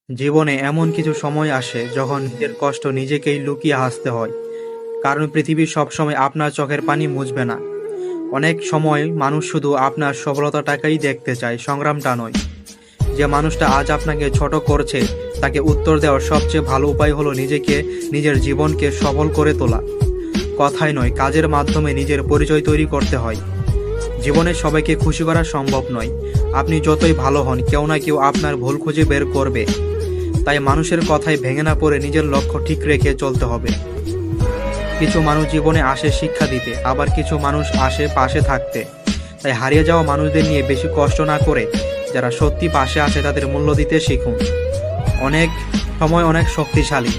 জীবনে এমন কিছু সময় আসে যখন নিজের কষ্ট নিজেকেই লুকিয়ে হাসতে হয়। কারণ পৃথিবী সবসময় আপনার চোখের পানি মুছবে না। অনেক সময় মানুষ শুধু আপনার সফলতাটাকেই দেখতে চায়, সংগ্রামটা নয়। যে মানুষটা আজ আপনাকে ছোট করছে তাকে উত্তর দেওয়ার সবচেয়ে ভালো উপায় হলো নিজের জীবনকে সফল করে তোলা। কথায় নয়, কাজের মাধ্যমে নিজের পরিচয় তৈরি করতে হয়। জীবনে সবাইকে খুশি করা সম্ভব নয়। আপনি যতই ভালো হন, কেউ না কেউ আপনার ভুল খুঁজে বের করবে। তাই মানুষের কথায় ভেঙে না পড়ে নিজের লক্ষ্য ঠিক রেখে চলতে হবে। কিছু মানুষ জীবনে আসে শিক্ষা দিতে, আবার কিছু মানুষ আসে পাশে থাকতে। তাই হারিয়ে যাওয়া মানুষদের নিয়ে বেশি কষ্ট না করে যারা সত্যি পাশে আছে তাদের মূল্য দিতে শিখুন। অনেক সময় অনেক শক্তিশালী।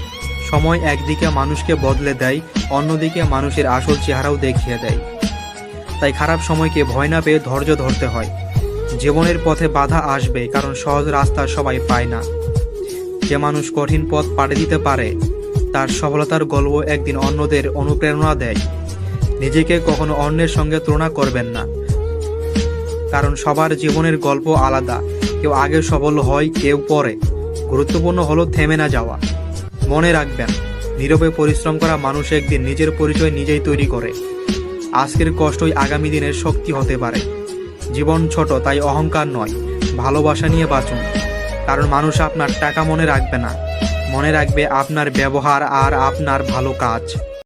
সময় একদিকে মানুষকে বদলে দেয়, অন্যদিকে মানুষের আসল চেহারাও দেখিয়ে দেয়। তাই খারাপ সময়কে ভয় না পেয়ে ধৈর্য ধরতে হয়। জীবনের পথে বাধা আসবে, কারণ সহজ রাস্তা সবাই পায় না। যে মানুষ কঠিন পথ পাড়ি দিতে পারে তার সফলতার গল্প একদিন অন্যদের অনুপ্রেরণা দেয়। নিজেকে কখনো অন্যের সঙ্গে তুলনা করবেন না, কারণ সবার জীবনের গল্প আলাদা। কেউ আগে সফল হয়, কেউ পরে। গুরুত্বপূর্ণ হলো থেমে না যাওয়া। মনে রাখবেন, নীরবে পরিশ্রম করা মানুষ একদিন নিজের পরিচয় নিজেই তৈরি করে। আজকের কষ্টই আগামী দিনের শক্তি হতে পারে। জীবন ছোট, তাই অহংকার নয়, ভালোবাসা নিয়ে বাঁচুন। কারণ মানুষ আপনার টাকা মনে রাখবে না, মনে রাখবে আপনার ব্যবহার আর আপনার ভালো কাজ।